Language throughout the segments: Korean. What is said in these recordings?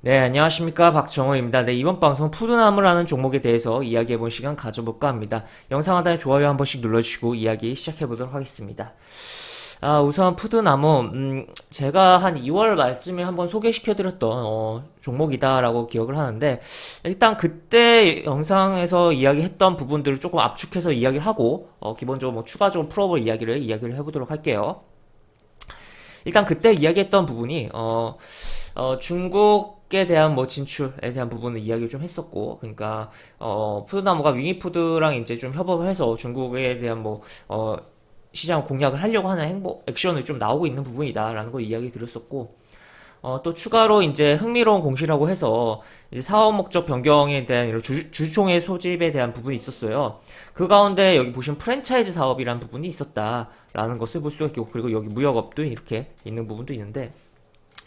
네, 안녕하십니까. 박정호입니다. 네, 이번 방송 푸드나무라는 종목에 대해서 이야기해본 시간 가져볼까 합니다. 영상 하단에 좋아요 한 번씩 눌러주시고 이야기 시작해보도록 하겠습니다. 우선 푸드나무, 제가 한 2월 말쯤에 한번 소개시켜드렸던, 종목이다라고 기억을 하는데, 일단 그때 영상에서 이야기했던 부분들을 조금 압축해서 이야기를 하고, 기본적으로 뭐 추가적으로 풀어볼 이야기를 해보도록 할게요. 일단 그때 이야기했던 부분이, 중국에 대한 뭐 진출에 대한 부분을 이야기를 좀 했었고, 그러니까 푸드나무가 윙이푸드랑 이제 좀 협업을 해서 중국에 대한 뭐 시장 공략을 하려고 하는 액션을 좀 나오고 있는 부분이다라는 걸 이야기 드렸었고, 또 추가로 이제 흥미로운 공시라고 해서 이제 사업 목적 변경에 대한 이런 주주총회 소집에 대한 부분이 있었어요. 그 가운데 여기 보시면 프랜차이즈 사업이라는 부분이 있었다라는 것을 볼 수가 있고, 그리고 여기 무역업도 이렇게 있는 부분도 있는데,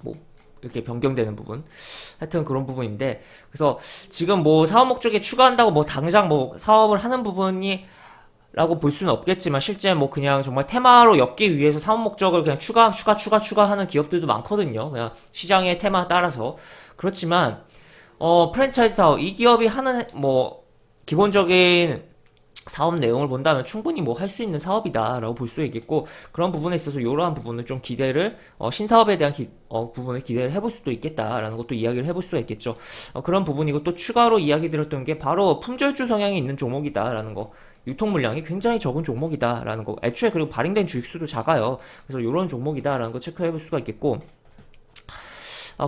뭐 이렇게 변경되는 부분, 하여튼 그런 부분인데, 그래서 지금 뭐 사업 목적에 추가한다고 뭐 당장 뭐 사업을 하는 부분이 라고 볼 수는 없겠지만, 실제 뭐 그냥 정말 테마로 엮기 위해서 사업 목적을 그냥 추가하는 기업들도 많거든요. 그냥 시장의 테마 따라서. 그렇지만 프랜차이즈 사업, 이 기업이 하는 뭐 기본적인 사업 내용을 본다면 충분히 뭐 할 수 있는 사업이다라고 볼 수 있겠고, 그런 부분에 있어서 이러한 부분을 좀 기대를, 신사업에 대한 부분을 기대를 해볼 수도 있겠다라는 것도 이야기를 해볼 수가 있겠죠. 그런 부분이고, 또 추가로 이야기 드렸던 게 바로 품절주 성향이 있는 종목이다라는 거. 유통 물량이 굉장히 적은 종목이다라는 거. 애초에 그리고 발행된 주식수도 작아요. 그래서 이런 종목이다라는 거 체크해 볼 수가 있겠고,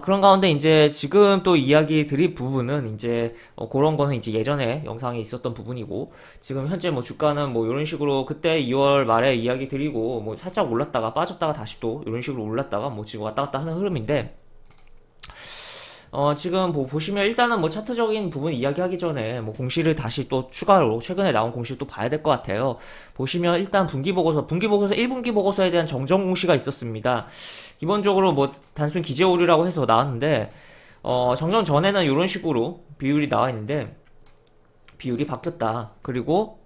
그런 가운데 이제 지금 또 이야기 드릴 부분은 이제 그런 거는 이제 예전에 영상에 있었던 부분이고, 지금 현재 뭐 주가는 뭐 이런 식으로 그때 2월 말에 이야기 드리고 뭐 살짝 올랐다가 빠졌다가 다시 또 이런 식으로 올랐다가 뭐 지금 왔다 갔다 하는 흐름인데, 지금 뭐 보시면 일단은 뭐 차트적인 부분 이야기하기 전에 뭐 공시를 다시 또 추가로 최근에 나온 공시를 또 봐야 될 것 같아요. 보시면 일단 분기보고서 1분기 보고서에 대한 정정 공시가 있었습니다. 기본적으로 뭐 단순 기재 오류라고 해서 나왔는데, 정정 전에는 이런 식으로 비율이 나와 있는데 비율이 바뀌었다. 그리고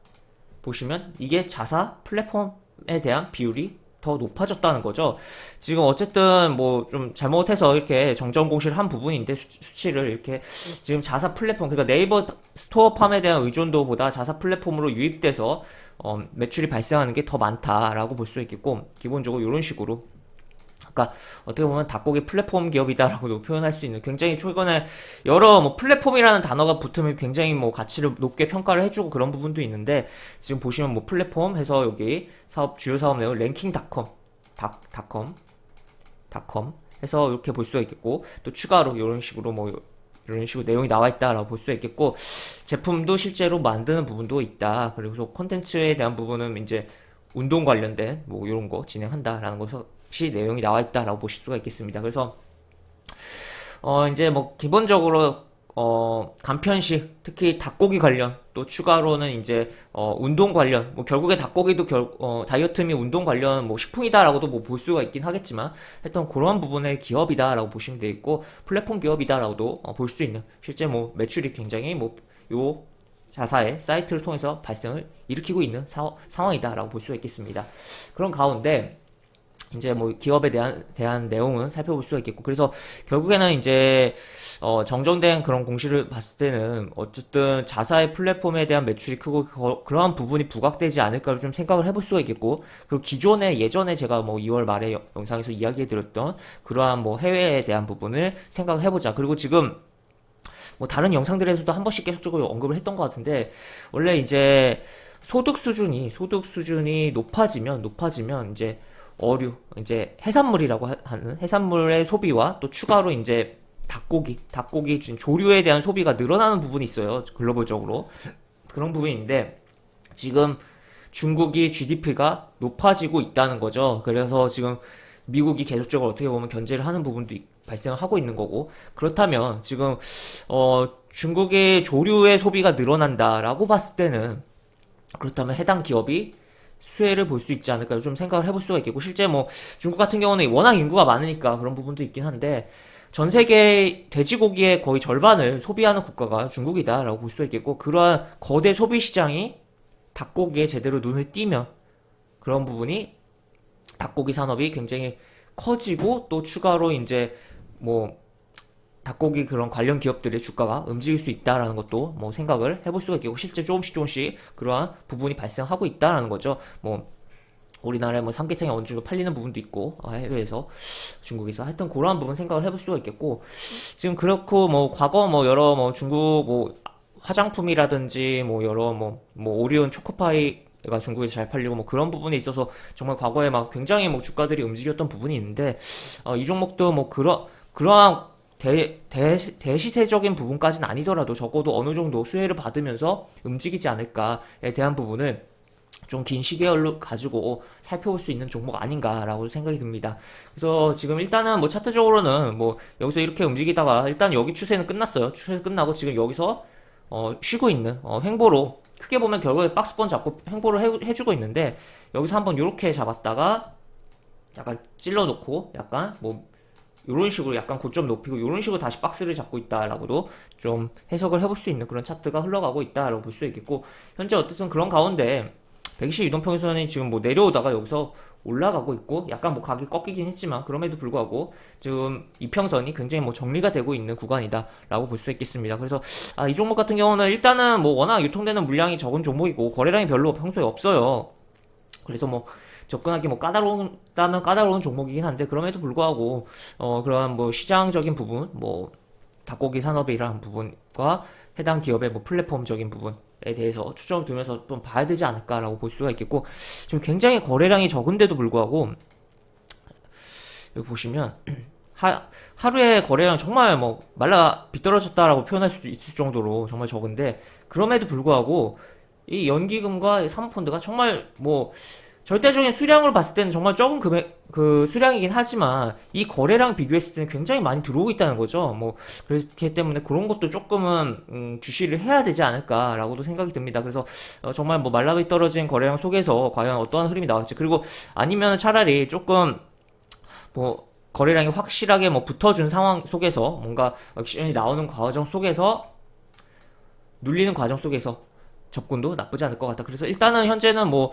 보시면 이게 자사 플랫폼에 대한 비율이 더 높아졌다는 거죠. 지금 어쨌든 뭐 좀 잘못해서 이렇게 정정 공시를 한 부분인데, 수치를 이렇게 지금 자사 플랫폼, 그러니까 네이버 스토어팜에 대한 의존도보다 자사 플랫폼으로 유입돼서 매출이 발생하는 게 더 많다라고 볼 수 있겠고, 기본적으로 이런 식으로, 그러니까 어떻게 보면 닭고기 플랫폼 기업이다라고도 표현할 수 있는, 굉장히 최근에 여러 뭐 플랫폼이라는 단어가 붙으면 굉장히 뭐 가치를 높게 평가를 해주고 그런 부분도 있는데, 지금 보시면 뭐 플랫폼 해서 여기 주요 사업 내용 랭킹닷컴, 닷컴 해서 이렇게 볼 수가 있겠고, 또 추가로 이런 식으로 뭐 이런 식으로 내용이 나와 있다라고 볼 수 있겠고, 제품도 실제로 만드는 부분도 있다. 그리고 콘텐츠에 대한 부분은 이제 운동 관련된 뭐 이런 거 진행한다라는 것이 내용이 나와 있다라고 보실 수가 있겠습니다. 그래서 이제 뭐 기본적으로 간편식, 특히 닭고기 관련, 또 추가로는 이제 운동 관련, 뭐 결국에 닭고기도 다이어트 및 운동 관련 뭐 식품이다라고도 뭐 볼 수가 있긴 하겠지만, 하여튼 그런 부분의 기업이다라고 보시면 되겠고, 플랫폼 기업이다라고도 볼 수 있는, 실제 뭐 매출이 굉장히 뭐 요 자사의 사이트를 통해서 발생을 일으키고 있는 상황이다라고 볼 수가 있겠습니다. 그런 가운데 이제 뭐 기업에 대한 내용은 살펴볼 수가 있겠고, 그래서 결국에는 이제 정정된 그런 공시를 봤을 때는 어쨌든 자사의 플랫폼에 대한 매출이 크고, 그러한 부분이 부각되지 않을까를 좀 생각을 해볼 수가 있겠고, 그리고 예전에 제가 뭐 2월 말에 영상에서 이야기해드렸던 그러한 뭐 해외에 대한 부분을 생각을 해보자. 그리고 지금 뭐 다른 영상들에서도 한 번씩 계속적으로 언급을 했던 것 같은데, 원래 이제 소득 수준이 높아지면 이제 이제 해산물이라고 하는 해산물의 소비와, 또 추가로 이제 닭고기 지금 조류에 대한 소비가 늘어나는 부분이 있어요. 글로벌적으로. 그런 부분인데, 지금 중국이 GDP가 높아지고 있다는 거죠. 그래서 지금 미국이 계속적으로 어떻게 보면 견제를 하는 부분도 발생하고 있는 거고, 그렇다면 지금 중국의 조류의 소비가 늘어난다라고 봤을 때는, 그렇다면 해당 기업이 수혜를 볼 수 있지 않을까 좀 생각을 해볼 수가 있겠고, 실제 뭐 중국 같은 경우는 워낙 인구가 많으니까 그런 부분도 있긴 한데, 전 세계 돼지고기의 거의 절반을 소비하는 국가가 중국이다라고 볼 수 있겠고, 그러한 거대 소비 시장이 닭고기에 제대로 눈을 띄면, 그런 부분이 닭고기 산업이 굉장히 커지고, 또 추가로 이제 뭐 닭고기 그런 관련 기업들의 주가가 움직일 수 있다라는 것도 뭐 생각을 해볼 수가 있고, 실제 조금씩 조금씩 그러한 부분이 발생하고 있다라는 거죠. 뭐 우리나라에 뭐 삼계탕이 어느 정도 팔리는 부분도 있고, 해외에서, 중국에서 하여튼 그러한 부분 생각을 해볼 수가 있겠고, 지금 그렇고 뭐 과거 뭐 여러 뭐 중국 뭐 화장품이라든지 뭐 여러 뭐 오리온 초코파이가 중국에서 잘 팔리고 뭐 그런 부분에 있어서 정말 과거에 막 굉장히 뭐 주가들이 움직였던 부분이 있는데, 이 종목도 뭐 그러한 대시세적인 부분까지는 아니더라도 적어도 어느 정도 수혜를 받으면서 움직이지 않을까에 대한 부분을 좀 긴 시계열로 가지고 살펴볼 수 있는 종목 아닌가라고 생각이 듭니다. 그래서 지금 일단은 뭐 차트적으로는 뭐 여기서 이렇게 움직이다가 일단 여기 추세는 끝났어요. 추세 끝나고 지금 여기서 쉬고 있는 횡보로, 크게 보면 결국에 박스권 잡고 횡보를 해주고 있는데, 여기서 한번 이렇게 잡았다가 약간 찔러놓고 약간 뭐 이런 식으로 약간 고점 높이고 이런 식으로 다시 박스를 잡고 있다라고도 좀 해석을 해볼 수 있는 그런 차트가 흘러가고 있다라고 볼 수 있겠고, 현재 어쨌든 그런 가운데 120 이동평균선이 지금 뭐 내려오다가 여기서 올라가고 있고, 약간 뭐 각이 꺾이긴 했지만 그럼에도 불구하고 지금 이평선이 굉장히 뭐 정리가 되고 있는 구간이다라고 볼 수 있겠습니다. 그래서 이 종목 같은 경우는 일단은 뭐 워낙 유통되는 물량이 적은 종목이고 거래량이 별로 평소에 없어요. 그래서 뭐 접근하기 뭐 까다로운 까다로운 종목이긴 한데, 그럼에도 불구하고 그러한 뭐 시장적인 부분, 뭐 닭고기 산업이라는 부분과 해당 기업의 뭐 플랫폼적인 부분에 대해서 초점을 두면서 좀 봐야 되지 않을까라고 볼 수가 있겠고, 지금 굉장히 거래량이 적은데도 불구하고 여기 보시면 하루에 거래량 정말 뭐 말라 비떨어졌다라고 표현할 수도 있을 정도로 정말 적은데, 그럼에도 불구하고 이 연기금과 사모펀드가 정말 뭐 절대적인 수량으로 봤을 때는 정말 적은 금액, 수량이긴 하지만 이 거래량 비교했을 때는 굉장히 많이 들어오고 있다는 거죠. 뭐 그렇기 때문에 그런 것도 조금은 주시를 해야 되지 않을까라고도 생각이 듭니다. 그래서 정말 뭐 말라비 떨어진 거래량 속에서 과연 어떠한 흐름이 나올지, 그리고 아니면 차라리 조금 뭐 거래량이 확실하게 뭐 붙어준 상황 속에서 뭔가 액션이 나오는 과정 속에서, 눌리는 과정 속에서 접근도 나쁘지 않을 것 같다. 그래서 일단은 현재는 뭐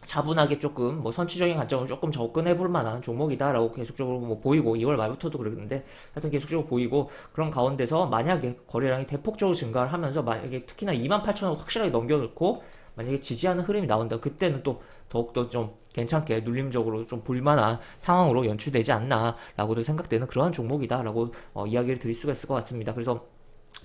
차분하게 조금 뭐 선취적인 관점을 조금 접근해 볼 만한 종목이다라고 계속적으로 뭐 보이고, 2월 말부터도 그랬는데 하여튼 계속적으로 보이고, 그런 가운데서 만약에 거래량이 대폭적으로 증가를 하면서 만약에 특히나 28,000원 확실하게 넘겨놓고 만약에 지지하는 흐름이 나온다, 그때는 또 더욱더 좀 괜찮게 눌림적으로 좀 볼만한 상황으로 연출되지 않나라고도 생각되는 그러한 종목이다라고 이야기를 드릴 수가 있을 것 같습니다. 그래서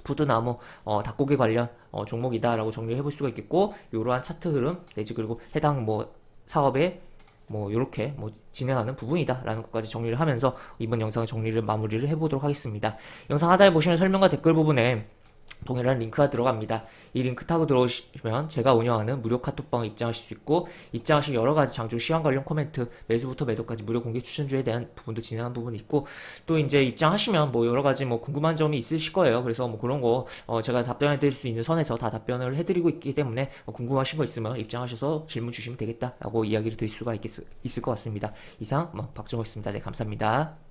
푸드나무 닭고기 관련 종목이다라고 정리를 해볼 수가 있겠고, 이러한 차트 흐름 내지 그리고 해당 뭐 사업에 뭐 요렇게 뭐 진행하는 부분이다라는 것까지 정리를 하면서 이번 영상 정리를 마무리를 해보도록 하겠습니다. 영상 하단에 보시면 설명과 댓글 부분에 동일한 링크가 들어갑니다. 이 링크 타고 들어오시면 제가 운영하는 무료 카톡방에 입장하실 수 있고, 입장하실 여러가지 장중 시황 관련 코멘트, 매수부터 매도까지 무료 공개 추천주에 대한 부분도 진행한 부분이 있고, 또 이제 입장하시면 뭐 여러가지 뭐 궁금한 점이 있으실 거예요. 그래서 뭐 그런 거 제가 답변해 드릴 수 있는 선에서 다 답변을 해드리고 있기 때문에 궁금하신 거 있으면 입장하셔서 질문 주시면 되겠다라고 이야기를 드릴 수가 있을 것 같습니다. 이상 박정호였습니다. 네, 감사합니다.